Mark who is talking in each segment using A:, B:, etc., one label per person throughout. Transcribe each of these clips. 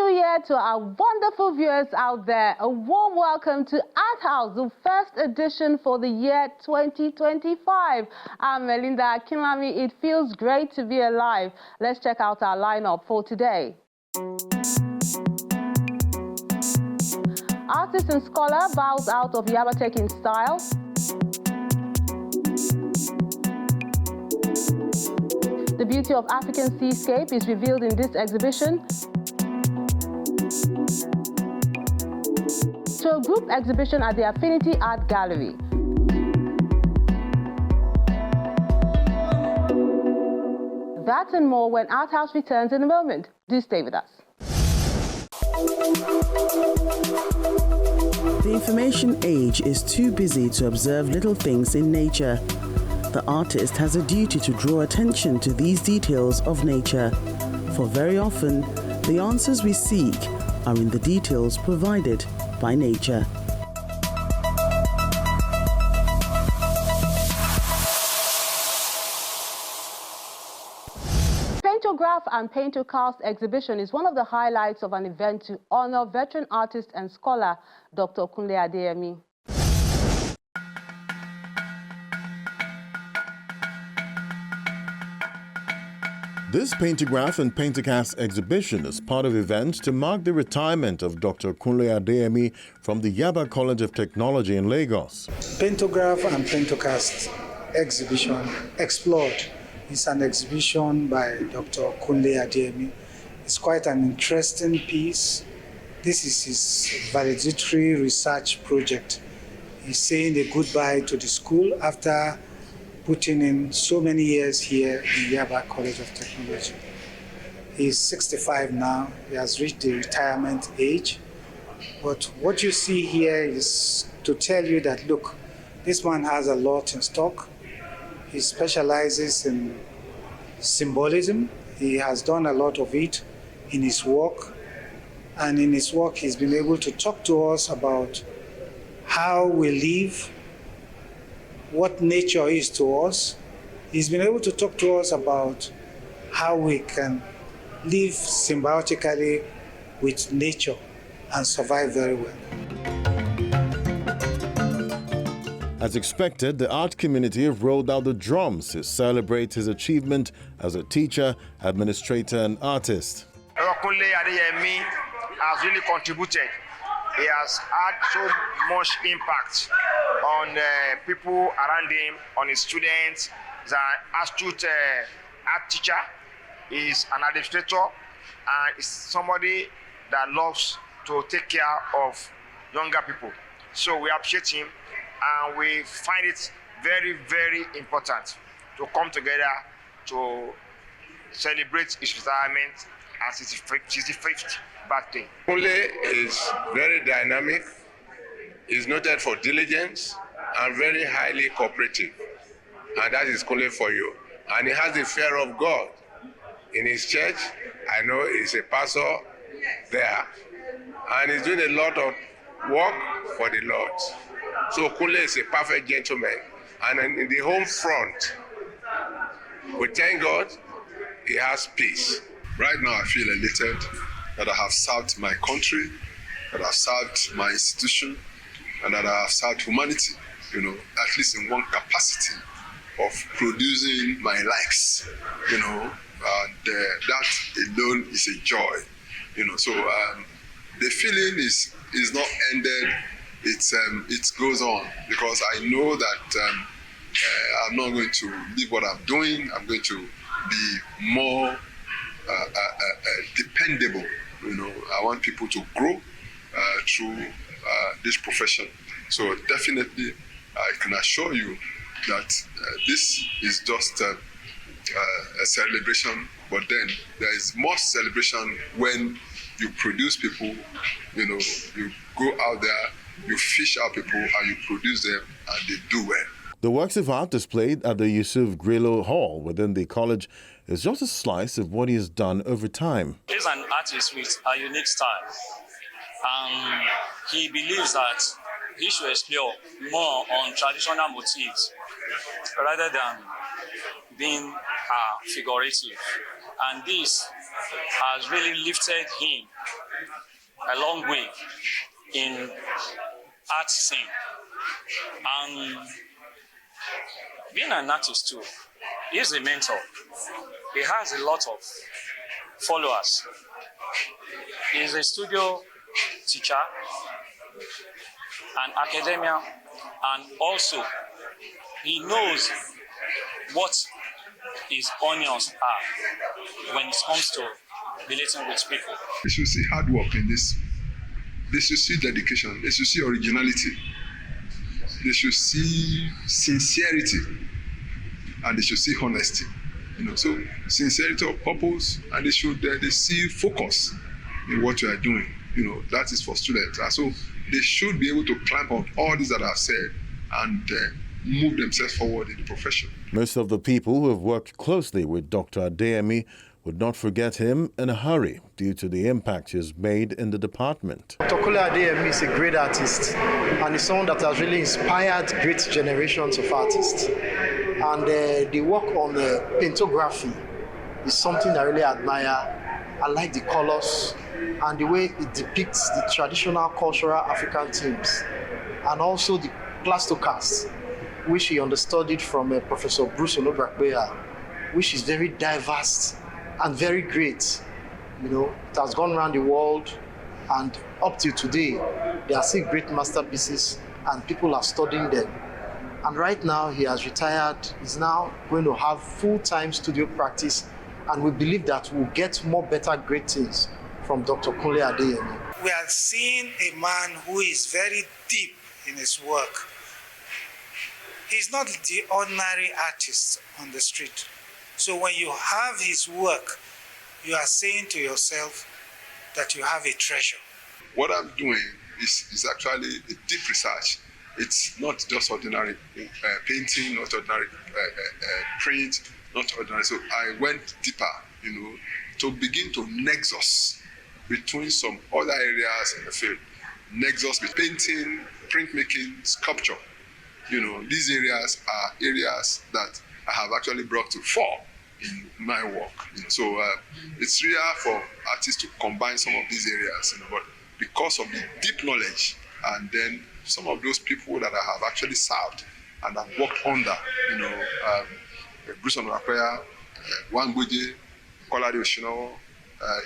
A: New Year to our wonderful viewers out there. A warm welcome to ArtHouse, the first edition for the year 2025. I'm Melinda Akinlami. It feels great to be alive. Let's check out our lineup for today. Artist and scholar bows out of Yabatech in style. The beauty of African seascape is revealed in this exhibition. To a group exhibition at the Affinity Art Gallery. That and more when ArtHouse returns in a moment. Do stay with us.
B: The information age is too busy to observe little things in nature. The artist has a duty to draw attention to these details of nature, for very often, the answers we seek are in the details provided by nature.
A: Paintograph and Paintocast exhibition is one of the highlights of an event to honor veteran artist and scholar Dr. Kunle Adeyemi.
C: This Paintograph and Paintocast exhibition is part of events to mark the retirement of Dr. Kunle Adeyemi from the Yaba College of Technology in Lagos.
D: Paintograph and Paintocast exhibition explored. It's an exhibition by Dr. Kunle Adeyemi. It's quite an interesting piece. This is his valedictory research project. He's saying a goodbye to the school after putting in so many years here in Yaba College of Technology. He's 65 now. He has reached the retirement age. But what you see here is to tell you that, look, this man has a lot in stock. He specializes in symbolism. He has done a lot of it in his work. And in his work, he's been able to talk to us about how we live, what nature is to us. He's been able to talk to us about how we can live symbiotically with nature and survive very well.
C: As expected, the art community have rolled out the drums to celebrate his achievement as a teacher, administrator, and artist.
E: Kunle Adeyemi has really contributed. He has had so much impact on people around him, on his students. He's an astute art teacher. He's an administrator, and he's somebody that loves to take care of younger people. So we appreciate him, and we find it very, very important to come together to celebrate his retirement as his 65th birthday.
F: Kunle is very dynamic, is noted for diligence, and very highly cooperative. And that is Kunle for you. And he has the fear of God. In his church, I know he's a pastor there, and he's doing a lot of work for the Lord. So Kunle is a perfect gentleman. And in the home front, we thank God he has peace.
G: Right now I feel elated that I have served my country, that I've served my institution, and that I have served humanity, at least in one capacity of producing my likes, and that alone is a joy, So the feeling is not ended. It goes on, because I know that I'm not going to leave what I'm doing. I'm going to be more dependable. I want people to grow through this profession. So definitely, I can assure you that this is just a celebration, but then there is more celebration when you produce people, you go out there, you fish out people, and you produce them, and they do well.
C: The works of art displayed at the Yusuf Grillo Hall within the college is just a slice of what he has done over time.
H: He's an artist with a unique style. He believes that he should explore more on traditional motifs rather than being figurative. And this has really lifted him a long way in art scene. And being an artist too, he's a mentor. He has a lot of followers. He's a studio teacher, an academia, and also he knows what his onions are when it comes to relating with people.
G: They should see hard work in this. They should see dedication. They should see originality. They should see sincerity, and they should see honesty. So sincerity of purpose, and they should they see focus in what you are doing. That is for students, and so they should be able to climb on all this that I've said and move themselves forward in the profession.
C: Most of the people who have worked closely with Dr. Adeyemi would not forget him in a hurry due to the impact he has made in the department.
I: Dr. Kunle Adeyemi is a great artist, and he's someone that has really inspired great generations of artists. And the work on paintography is something I really admire. I like the colors and the way it depicts the traditional cultural African themes, and also the Paintocast, which he understudied from Professor Bruce Olobrakbeya, which is very diverse and very great. It has gone around the world, and up till today, there are still great masterpieces, and people are studying them. And right now, he has retired. He's now going to have full-time studio practice, and we believe that we'll get more better great things from Dr. Kunle Adeyemi.
D: We are seeing a man who is very deep in his work. He's not the ordinary artist on the street. So when you have his work, you are saying to yourself that you have a treasure.
G: What I'm doing is actually a deep research. It's not just ordinary painting, not ordinary print, not ordinary. So I went deeper, to begin to nexus between some other areas in the field. Nexus with painting, printmaking, sculpture. These areas are areas that I have actually brought to fore in my work. So it's rare for artists to combine some of these areas, but because of the deep knowledge, and then some of those people that I have actually served and have worked under, Bruce Olobrakbeya, Wangboje, Kolade Oshinawo,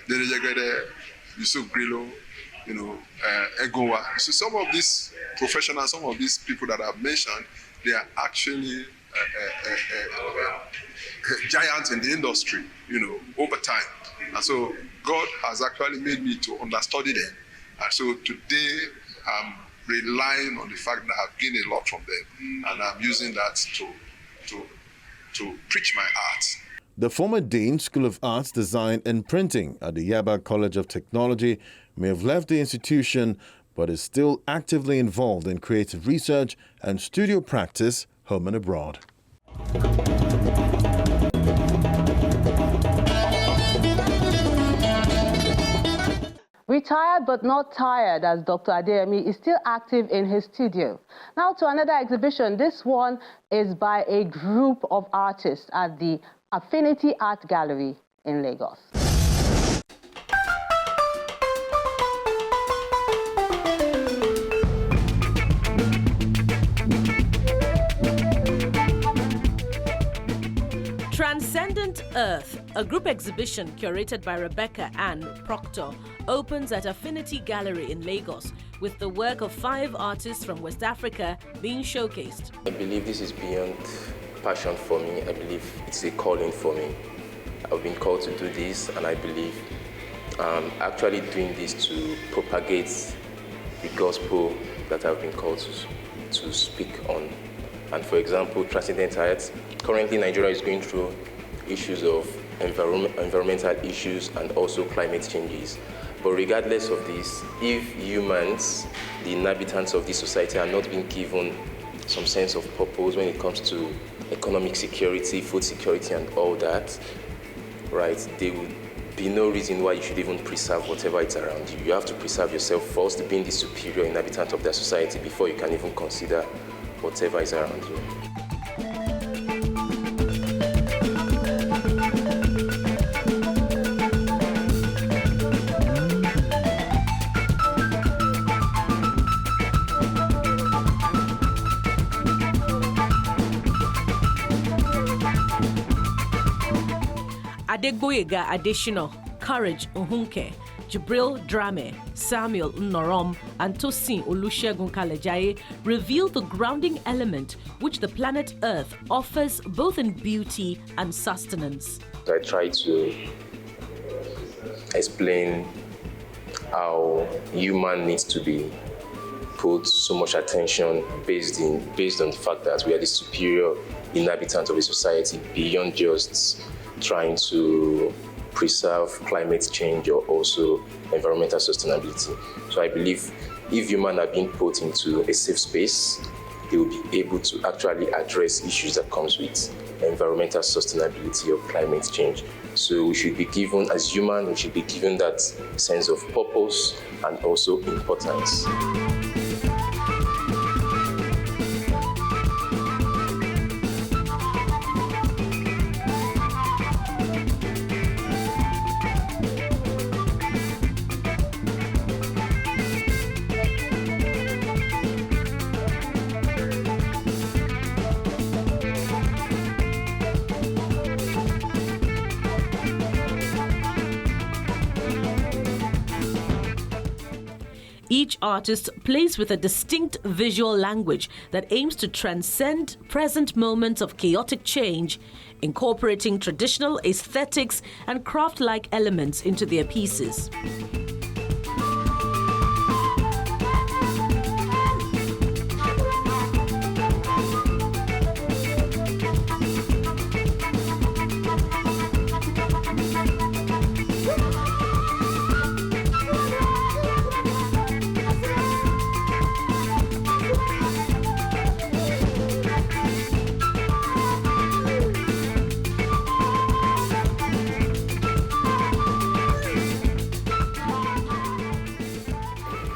G: Dedejegede, Yusuf Grillo, Egowa. So some of these professionals, some of these people that I've mentioned, they are actually giants in the industry, over time. And so God has actually made me to understudy them. And so today I'm relying on the fact that I've gained a lot from them, and I'm using that to preach my art.
C: The former Dean, School of Arts, Design and Printing at the Yabatech College of Technology may have left the institution, but is still actively involved in creative research and studio practice home and abroad.
A: Retired but not tired, as Dr. Adeyemi is still active in his studio. Now to another exhibition. This one is by a group of artists at the Affinity Art Gallery in Lagos.
J: Transcendent Earth, a group exhibition curated by Rebecca Ann Proctor, opens at Affinity Gallery in Lagos, with the work of 5 artists from West Africa being showcased.
K: I believe this is beyond passion for me. I believe it's a calling for me. I've been called to do this, and I believe I'm actually doing this to propagate the gospel that I've been called to speak on. And for example, Transcendent Earth, currently Nigeria is going through issues of environmental issues and also climate changes. But regardless of this, if humans, the inhabitants of this society, are not being given some sense of purpose when it comes to economic security, food security and all that, right, there would be no reason why you should even preserve whatever is around you. You have to preserve yourself first, being the superior inhabitant of that society, before you can even consider whatever is around you.
J: Adegboyega Adeshino, Courage Ohunke, Jibril Drame, Samuel Nnorom, and Tosin Olusegun Kalejaye reveal the grounding element which the planet Earth offers both in beauty and sustenance.
K: I try to explain how human needs to be put so much attention based on the fact that we are the superior inhabitants of a society beyond just trying to preserve climate change or also environmental sustainability. So I believe if humans are being put into a safe space, they will be able to actually address issues that comes with environmental sustainability or climate change. So we should be given, as humans, we should be given that sense of purpose and also importance.
J: Each artist plays with a distinct visual language that aims to transcend present moments of chaotic change, incorporating traditional aesthetics and craft-like elements into their pieces.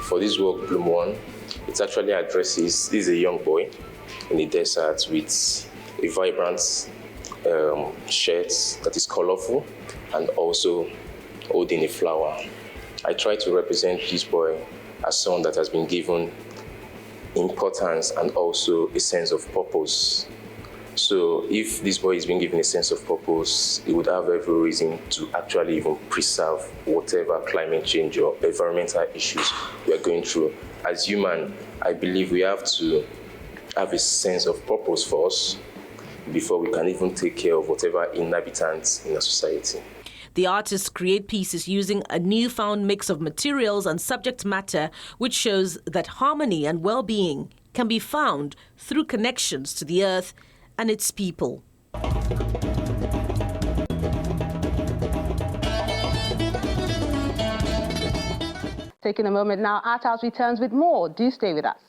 K: For this work, Bloom One, it actually addresses, this is a young boy in the desert with a vibrant shirt that is colorful and also holding a flower. I try to represent this boy as someone that has been given importance and also a sense of purpose. So if this boy is being given a sense of purpose, he would have every reason to actually even preserve whatever climate change or environmental issues we are going through. As human, I believe we have to have a sense of purpose for us before we can even take care of whatever inhabitants in our society.
J: The artists create pieces using a newfound mix of materials and subject matter, which shows that harmony and well-being can be found through connections to the earth and its people.
A: Taking a moment now, ArtHouse returns with more. Do stay with us.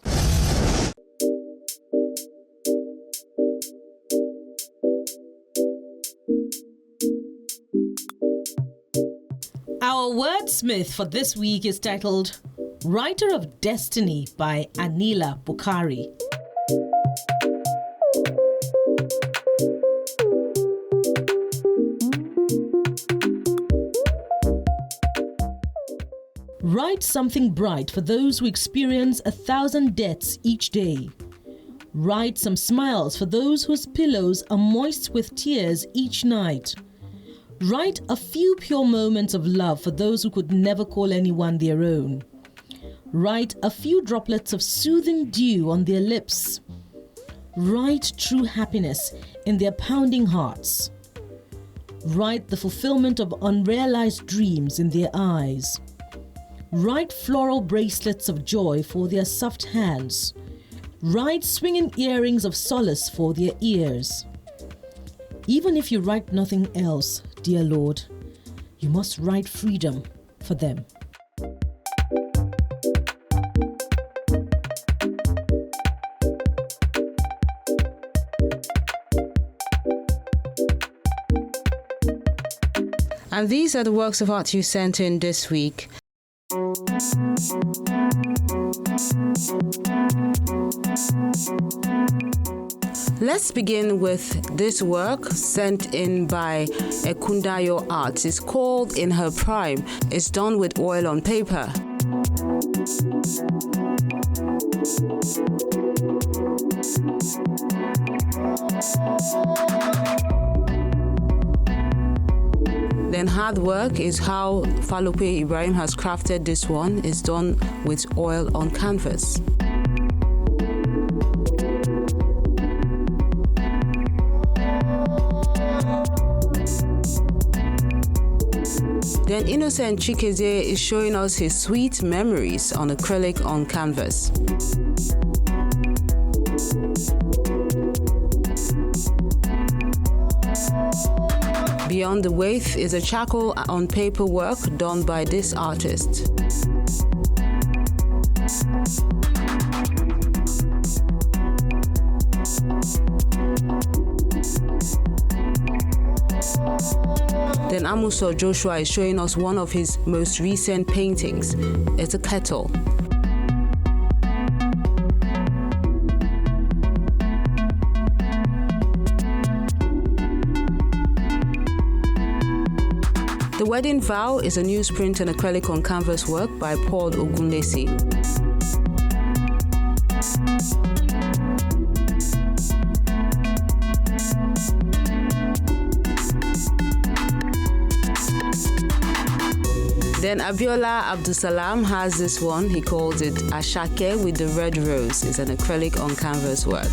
J: Our wordsmith for this week is titled Writer of Destiny by Anila Bukhari. Write something bright for those who experience 1,000 deaths each day. Write some smiles for those whose pillows are moist with tears each night. Write a few pure moments of love for those who could never call anyone their own. Write a few droplets of soothing dew on their lips. Write true happiness in their pounding hearts. Write the fulfillment of unrealized dreams in their eyes. Write floral bracelets of joy for their soft hands. Write swinging earrings of solace for their ears. Even if you write nothing else, dear Lord, you must write freedom for them.
A: And these are the works of art you sent in this week. Let's begin with this work sent in by Ekundayo Arts. It's called In Her Prime. It's done with oil on paper.
B: Then hard work is how Falope Ibrahim has crafted this one. It's done with oil on canvas. Then Innocent Chikeze is showing us his sweet memories on acrylic on canvas. Beyond the Waif is a charcoal on paper work done by this artist. Then Amuso Joshua is showing us one of his most recent paintings. It's a kettle. The Wedding Vow is a newsprint and acrylic on canvas work by Paul Ogunlesi. Then Abiola Abdusalam has this one. He calls it Ashake with the Red Rose. It's an acrylic on canvas work.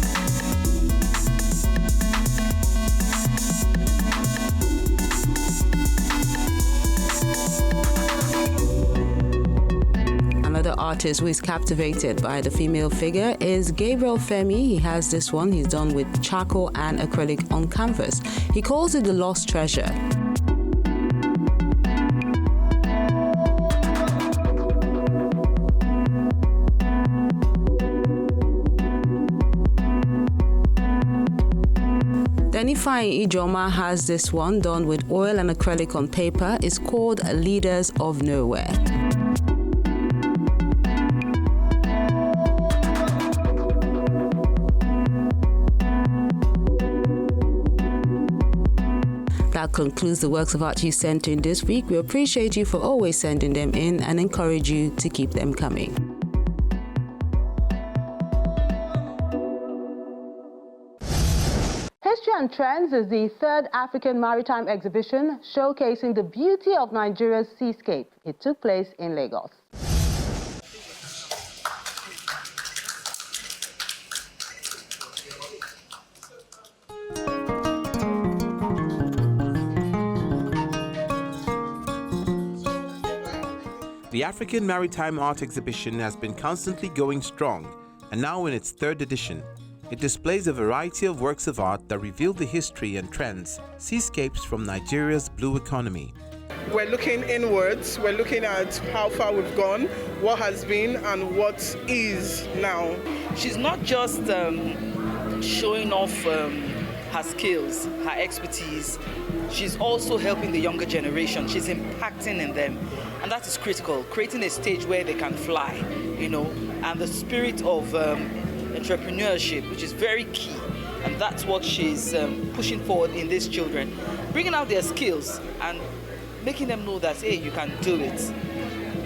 B: Another artist who is captivated by the female figure is Gabriel Femi. He has this one. He's done with charcoal and acrylic on canvas. He calls it the Lost Treasure. Then Ifeanyi Ijoma has this one done with oil and acrylic on paper. It's called Leaders of Nowhere. That concludes the works of art you sent in this week. We appreciate you for always sending them in and encourage you to keep them coming.
A: History and Trends is the third African maritime exhibition showcasing the beauty of Nigeria's seascape. It took place in Lagos.
L: The African Maritime Art Exhibition has been constantly going strong, and now in its third edition. It displays a variety of works of art that reveal the history and trends, seascapes from Nigeria's blue economy.
M: We're looking inwards, we're looking at how far we've gone, what has been and what is now.
N: She's not just showing off her skills, her expertise, she's also helping the younger generation. She's impacting in them, and that is critical, creating a stage where they can fly, you know, and the spirit of entrepreneurship, which is very key, and that's what she's pushing forward in these children, bringing out their skills and making them know that, hey, you can do it,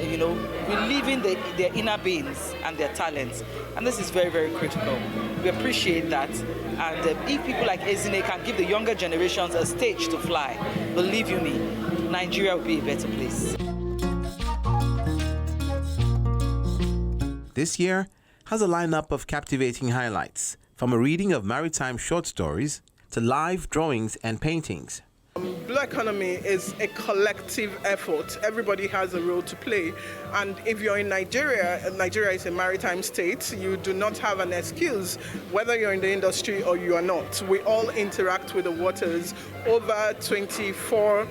N: you know, relieving their inner beings and their talents, and this is very, very critical. We appreciate that, and if people like Ezine can give the younger generations a stage to fly, believe you me, Nigeria will be a better place.
L: This year has a lineup of captivating highlights, from a reading of maritime short stories to live drawings and paintings.
M: Blue economy is a collective effort. Everybody has a role to play. And if you're in Nigeria, Nigeria is a maritime state, you do not have an excuse, whether you're in the industry or you are not. We all interact with the waters. Over 24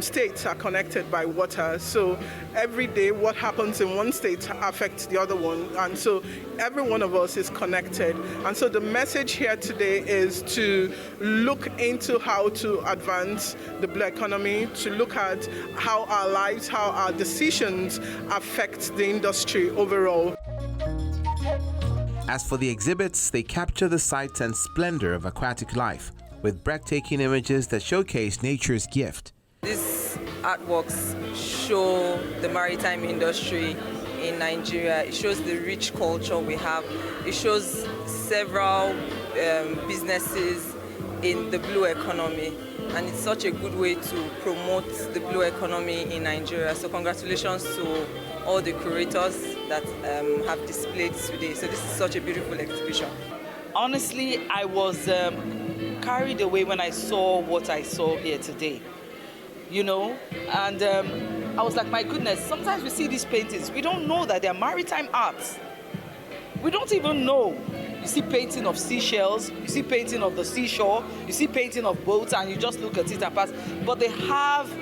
M: states are connected by water. So every day what happens in one state affects the other one. And so every one of us is connected. And so the message here today is to look into how to advance the blue economy, to look at how our lives, how our decisions affect the industry overall.
L: As for the exhibits, they capture the sights and splendor of aquatic life, with breathtaking images that showcase nature's gift.
O: These artworks show the maritime industry in Nigeria. It shows the rich culture we have. It shows several businesses in the blue economy. and it's such a good way to promote the blue economy in Nigeria. So congratulations to all the curators that have displayed today. So this is such a beautiful exhibition.
N: Honestly, I was carried away when I saw what I saw here today, you know, and I was like, my goodness, sometimes we see these paintings, we don't know that they're maritime arts. We don't even know. You see painting of seashells, you see painting of the seashore, you see painting of boats, and you just look at it and pass. But they have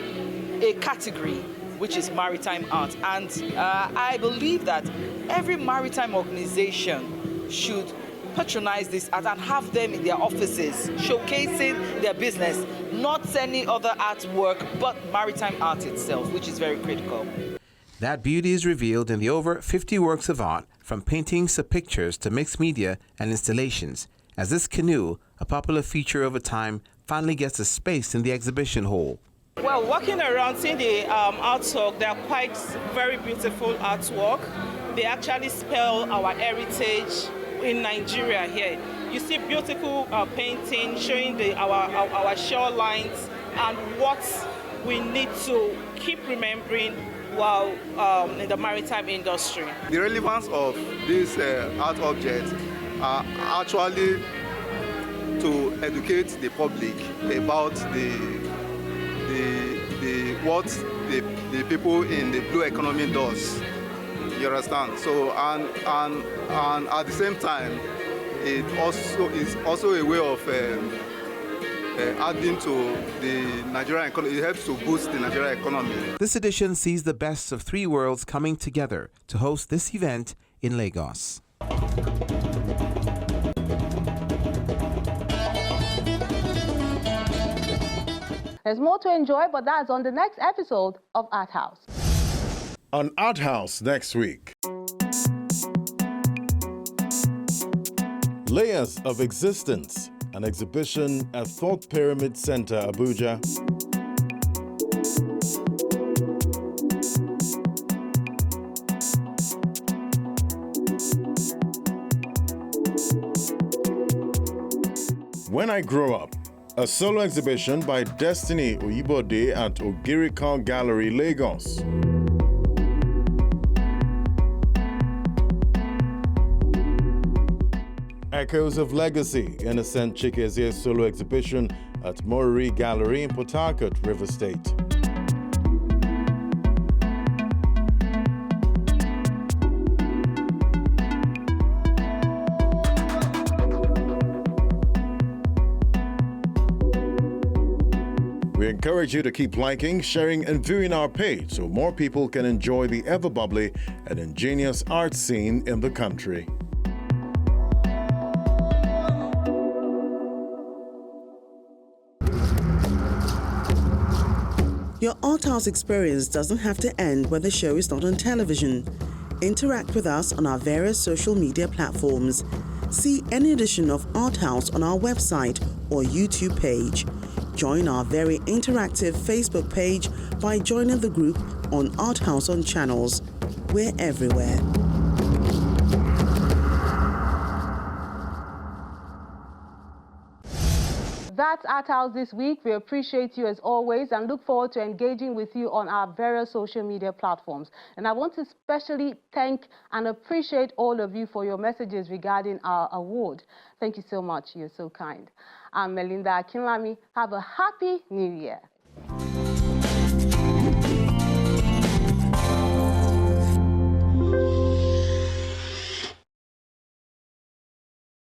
N: a category which is maritime art, and I believe that every maritime organization should patronize this art and have them in their offices, showcasing their business, not any other artwork, but maritime art itself, which is very critical.
L: That beauty is revealed in the over 50 works of art, from paintings to pictures to mixed media and installations, as this canoe, a popular feature over time, finally gets a space in the exhibition hall.
M: Well, walking around, seeing the artwork, they are quite very beautiful artwork. They actually spell our heritage in Nigeria here. You see beautiful painting showing our shorelines and what we need to keep remembering while in the maritime industry.
P: The relevance of these art objects are actually to educate the public about what the people in the blue economy does. You understand? So and at the same time, it also is also a way of adding to the Nigerian economy. It helps to boost the Nigerian economy.
L: This edition sees the best of three worlds coming together to host this event in Lagos.
A: There's more to enjoy, but that's on the next episode of ArtHouse.
C: On ArtHouse next week. Layers of Existence, an exhibition at Thought Pyramid Center, Abuja. When I Grow Up, a solo exhibition by Destiny Oyibode at Ogirika Gallery, Lagos. Echoes of Legacy, Innocent Chikeze's solo exhibition at Moriri Gallery in Port Harcourt, River State. We encourage you to keep liking, sharing, and viewing our page so more people can enjoy the ever-bubbly and ingenious art scene in the country.
B: Your ArtHouse experience doesn't have to end when the show is not on television. Interact with us on our various social media platforms. See any edition of ArtHouse on our website or YouTube page. Join our very interactive Facebook page by joining the group on ArtHouse on Channels. We're everywhere.
A: That's ArtHouse this week. We appreciate you as always and look forward to engaging with you on our various social media platforms. And I want to especially thank and appreciate all of you for your messages regarding our award. Thank you so much. You're so kind. I'm Melinda Akinlami. Have a happy New Year.